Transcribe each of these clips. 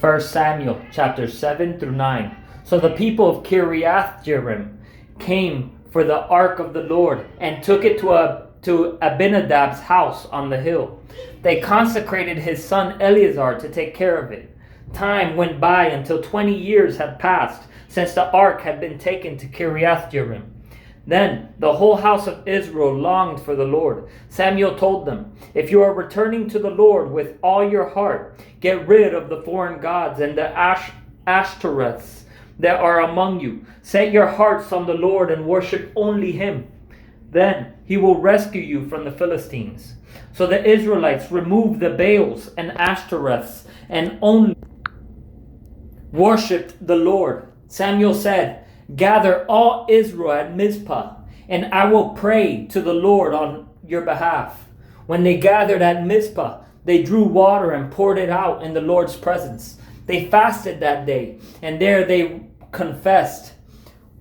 1 Samuel chapter 7 through 9. So the people of Kiriath Jearim came for the ark of the Lord and took it to Abinadab's house on the hill. They consecrated his son Eleazar to take care of it. Time went by until 20 years had passed since the ark had been taken to Kiriath Jearim. Then the whole house of Israel longed for the Lord. Samuel told them, "If you are returning to the Lord with all your heart, get rid of the foreign gods and the Ashtoreths that are among you. Set your hearts on the Lord and worship only him. Then he will rescue you from the Philistines." So the Israelites removed the Baals and Ashtoreths and only worshipped the Lord. Samuel said, "Gather all Israel at Mizpah, and I will pray to the Lord on your behalf." When they gathered at Mizpah, they drew water and poured it out in the Lord's presence. They fasted that day, and there they confessed,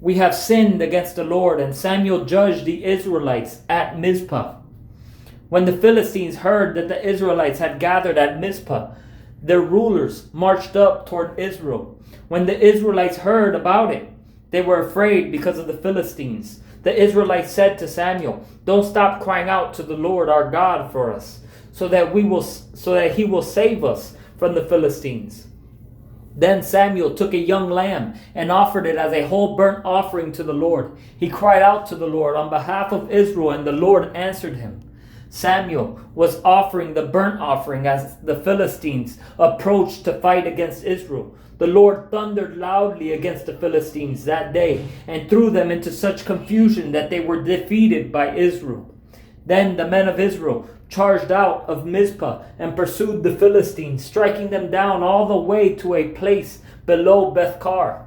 "We have sinned against the Lord." And Samuel judged the Israelites at Mizpah. When the Philistines heard that the Israelites had gathered at Mizpah, their rulers marched up toward Israel. When the Israelites heard about it, they were afraid because of the Philistines. The Israelites said to Samuel, "Don't stop crying out to the Lord our God for us, so that he will save us from the Philistines." Then Samuel took a young lamb and offered it as a whole burnt offering to the Lord. He cried out to the Lord on behalf of Israel, and the Lord answered him. Samuel was offering the burnt offering as the Philistines approached to fight against Israel. The Lord thundered loudly against the Philistines that day and threw them into such confusion that they were defeated by Israel. Then the men of Israel charged out of Mizpah and pursued the Philistines, striking them down all the way to a place below Bethkar.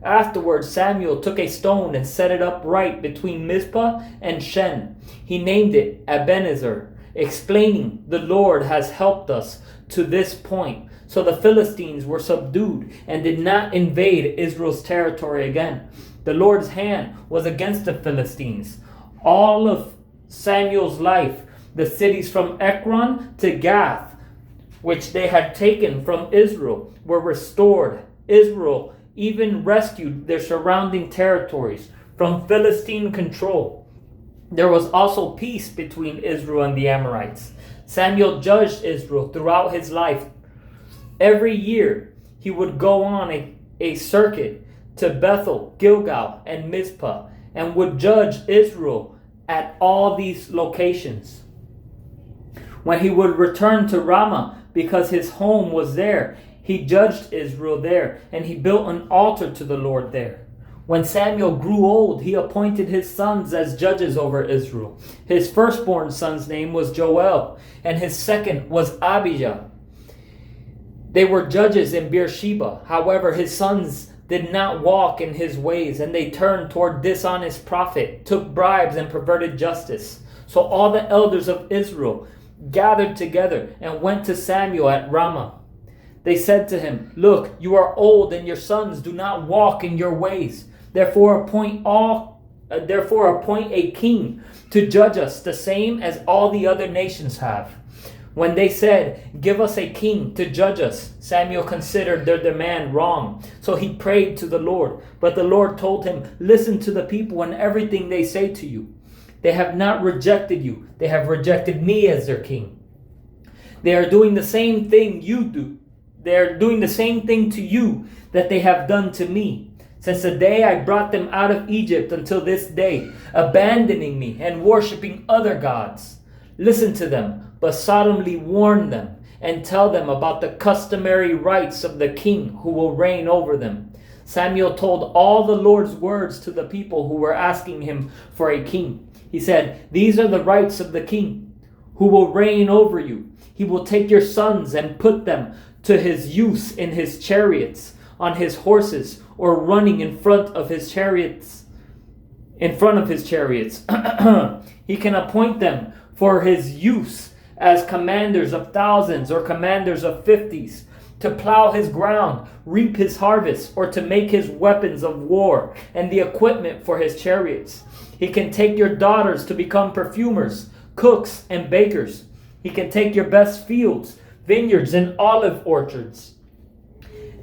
Afterwards, Samuel took a stone and set it up right between Mizpah and Shen. He named it Ebenezer, explaining, "The Lord has helped us to this point." So the Philistines were subdued and did not invade Israel's territory again. The Lord's hand was against the Philistines. All of Samuel's life, the cities from Ekron to Gath, which they had taken from Israel, were restored. Israel even rescued their surrounding territories from Philistine control. There was also peace between Israel and the Amorites. Samuel judged Israel throughout his life. Every year, he would go on a circuit to Bethel, Gilgal, and Mizpah, and would judge Israel at all these locations. When he would return to Ramah, because his home was there, he judged Israel there, and he built an altar to the Lord there. When Samuel grew old, he appointed his sons as judges over Israel. His firstborn son's name was Joel, and his second was Abijah. They were judges in Beersheba. However, his sons did not walk in his ways, and they turned toward dishonest profit, took bribes, and perverted justice. So all the elders of Israel gathered together and went to Samuel at Ramah. They said to him, "Look, you are old, and your sons do not walk in your ways. Therefore appoint a king to judge us, the same as all the other nations have." When they said, "Give us a king to judge us," Samuel considered their demand wrong. So he prayed to the Lord. But the Lord told him, "Listen to the people and everything they say to you. They have not rejected you. They have rejected me as their king. They are doing the same thing you do. They are doing the same thing to you that they have done to me, since the day I brought them out of Egypt until this day, abandoning me and worshiping other gods. Listen to them, but solemnly warn them and tell them about the customary rights of the king who will reign over them." Samuel told all the Lord's words to the people who were asking him for a king. He said, "These are the rights of the king who will reign over you. He will take your sons and put them to his use in his chariots, on his horses, or running in front of his chariots. He can appoint them for his use as commanders of thousands or commanders of 50s, to plow his ground, reap his harvest, or to make his weapons of war and the equipment for his chariots. He can take your daughters to become perfumers, cooks, and bakers. He can take your best fields, vineyards, and olive orchards.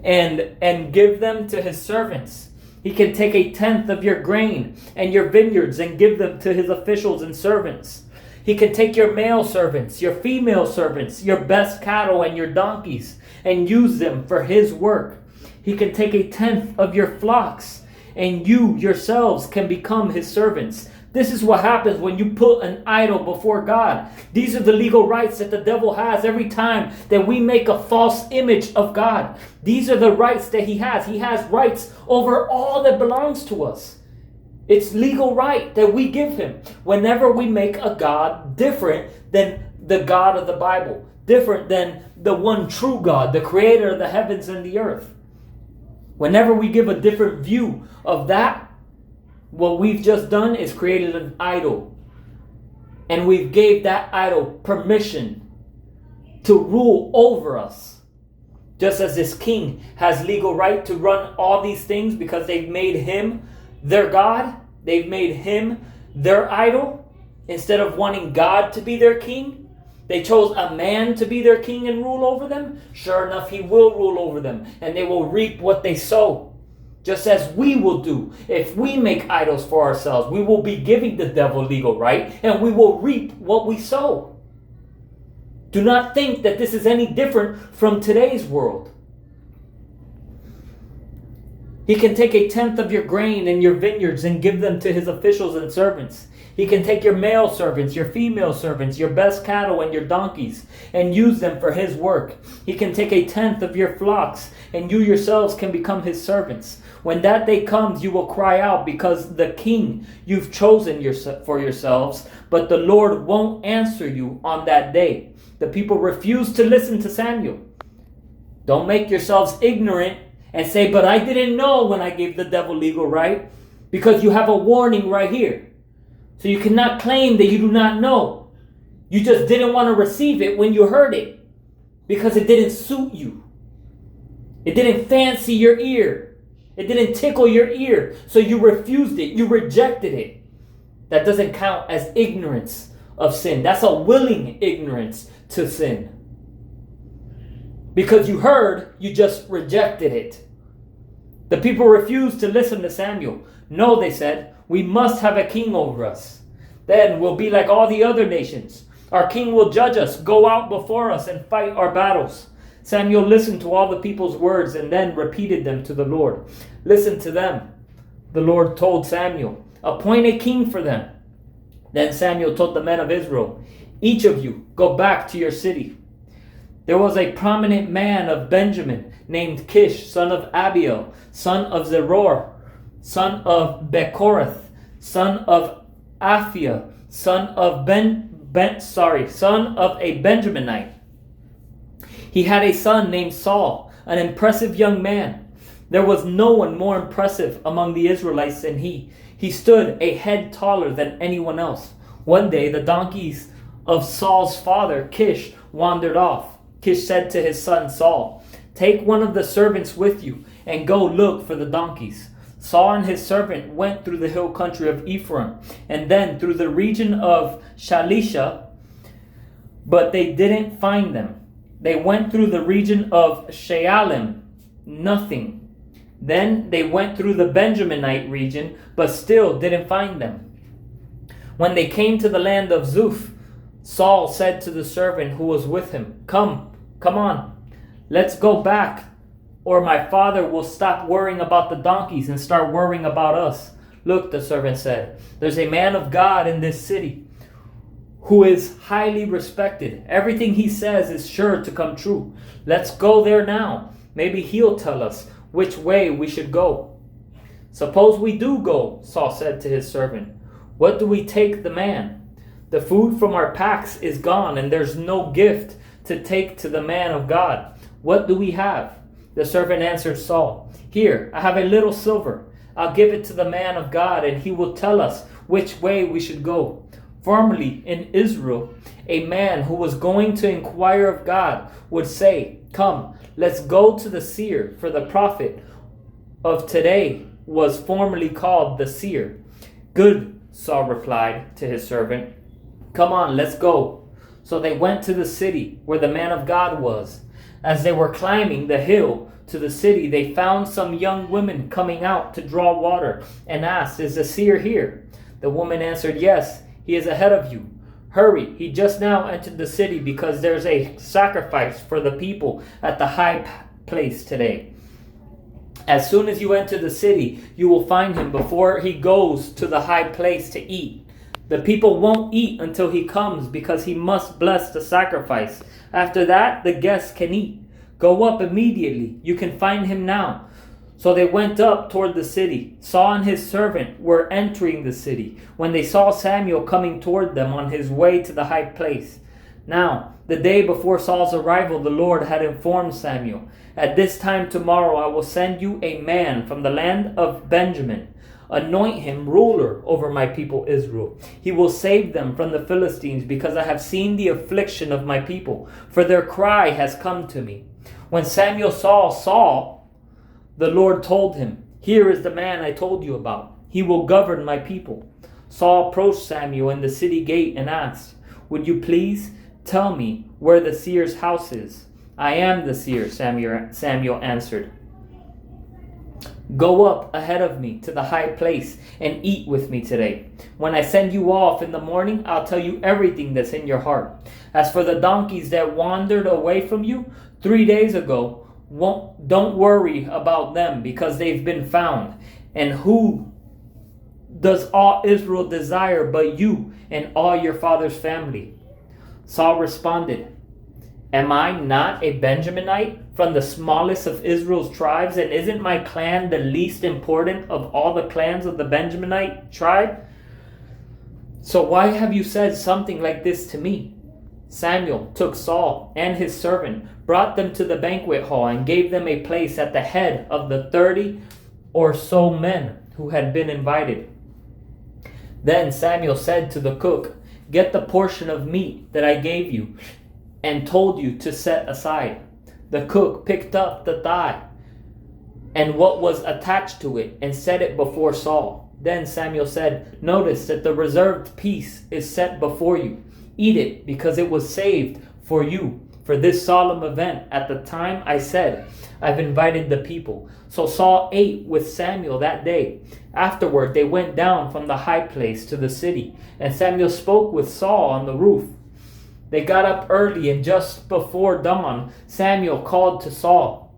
and give them to his servants. He can take a tenth of your grain and your vineyards and give them to his officials and servants. He can take your male servants, your female servants, your best cattle and your donkeys, and use them for his work. He can take a tenth of your flocks, and you yourselves can become his servants. This is what happens when you put an idol before God. These are the legal rights that the devil has every time that we make a false image of God. These are the rights that he has. He has rights over all that belongs to us. It's legal right that we give him whenever we make a God different than the God of the Bible, different than the one true God, the creator of the heavens and the earth. Whenever we give a different view of that, what we've just done is created an idol. And we've gave that idol permission to rule over us. Just as this king has legal right to run all these things because they've made him their God. They've made him their idol. Instead of wanting God to be their king, they chose a man to be their king and rule over them. Sure enough, he will rule over them. And they will reap what they sow. Just as we will do. If we make idols for ourselves, we will be giving the devil legal right. And we will reap what we sow. Do not think that this is any different from today's world. He can take a tenth of your grain and your vineyards and give them to his officials and servants. He can take your male servants, your female servants, your best cattle and your donkeys, and use them for his work. He can take a tenth of your flocks, and you yourselves can become his servants. When that day comes, you will cry out because the king you've chosen for yourselves, but the Lord won't answer you on that day. The people refuse to listen to Samuel. Don't make yourselves ignorant and say, but I didn't know when I gave the devil legal right, because you have a warning right here. So you cannot claim that you do not know. You just didn't want to receive it when you heard it because it didn't suit you. It didn't fancy your ear. It didn't tickle your ear. So you refused it. You rejected it. That doesn't count as ignorance of sin. That's a willing ignorance to sin. Because you heard, you just rejected it. The people refused to listen to Samuel. No, they said, we must have a king over us. Then we'll be like all the other nations. Our king will judge us, go out before us, and fight our battles. Samuel listened to all the people's words and then repeated them to the Lord. Listen to them. The Lord told Samuel, appoint a king for them. Then Samuel told the men of Israel, each of you go back to your city. There was a prominent man of Benjamin named Kish, son of Abiel, son of Zeror, son of Bechorath, son of Aphia, son of son of a Benjaminite. He had a son named Saul, an impressive young man. There was no one more impressive among the Israelites than he. He stood a head taller than anyone else. One day, the donkeys of Saul's father, Kish, wandered off. Kish said to his son Saul, take one of the servants with you and go look for the donkeys. Saul and his servant went through the hill country of Ephraim and then through the region of Shalisha, but they didn't find them. They went through the region of Shaalim, nothing. Then they went through the Benjaminite region, but still didn't find them. When they came to the land of Zuph, Saul said to the servant who was with him, come on, let's go back, or my father will stop worrying about the donkeys and start worrying about us. Look, the servant said, there's a man of God in this city who is highly respected. Everything he says is sure to come true. Let's go there now. Maybe he'll tell us which way we should go. Suppose we do go, Saul said to his servant. What do we take the man? The food from our packs is gone, and there's no gift to take to the man of God. What do we have? The servant answered Saul, here, I have a little silver. I'll give it to the man of God, and he will tell us which way we should go. Formerly in Israel, a man who was going to inquire of God would say, come, let's go to the seer, for the prophet of today was formerly called the seer. Good, Saul replied to his servant. Come on, let's go. So they went to the city where the man of God was. As they were climbing the hill to the city, they found some young women coming out to draw water and asked, "Is the seer here?" The woman answered, "Yes, he is ahead of you. Hurry, he just now entered the city because there's a sacrifice for the people at the high place today. As soon as you enter the city, you will find him before he goes to the high place to eat. The people won't eat until he comes because he must bless the sacrifice. After that, the guests can eat. Go up immediately. You can find him now." So they went up toward the city. Saul and his servant were entering the city when they saw Samuel coming toward them on his way to the high place. Now, the day before Saul's arrival, the Lord had informed Samuel, "At this time tomorrow I will send you a man from the land of Benjamin. Anoint him ruler over my people Israel. He will save them from the Philistines because I have seen the affliction of my people, for their cry has come to me." When Samuel saw Saul, the Lord told him, "Here is the man I told you about. He will govern my people." Saul approached Samuel in the city gate and asked, "Would you please tell me where the seer's house is?" "I am the seer," Samuel answered. "Go up ahead of me to the high place and eat with me today. When I send you off in the morning, I'll tell you everything that's in your heart. As for the donkeys that wandered away from you 3 days ago, don't worry about them because they've been found. And who does all Israel desire but you and all your father's family?" Saul responded, "Am I not a Benjaminite from the smallest of Israel's tribes? And isn't my clan the least important of all the clans of the Benjaminite tribe? So why have you said something like this to me?" Samuel took Saul and his servant, brought them to the banquet hall, and gave them a place at the head of the 30 or so men who had been invited. Then Samuel said to the cook, "Get the portion of meat that I gave you and told you to set aside." The cook picked up the thigh and what was attached to it and set it before Saul. Then Samuel said, "Notice that the reserved piece is set before you. Eat it because it was saved for you for this solemn event at the time I said, I've invited the people." So Saul ate with Samuel that day. Afterward, they went down from the high place to the city, and Samuel spoke with Saul on the roof. They got up early, and just before dawn, Samuel called to Saul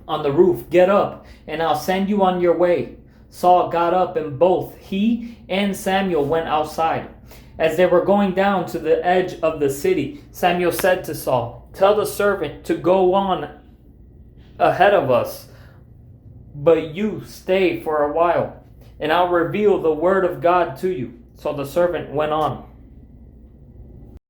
on the roof, "Get up, and I'll send you on your way." Saul got up, and both he and Samuel went outside. As they were going down to the edge of the city, Samuel said to Saul, "Tell the servant to go on ahead of us, but you stay for a while, and I'll reveal the word of God to you." So the servant went on.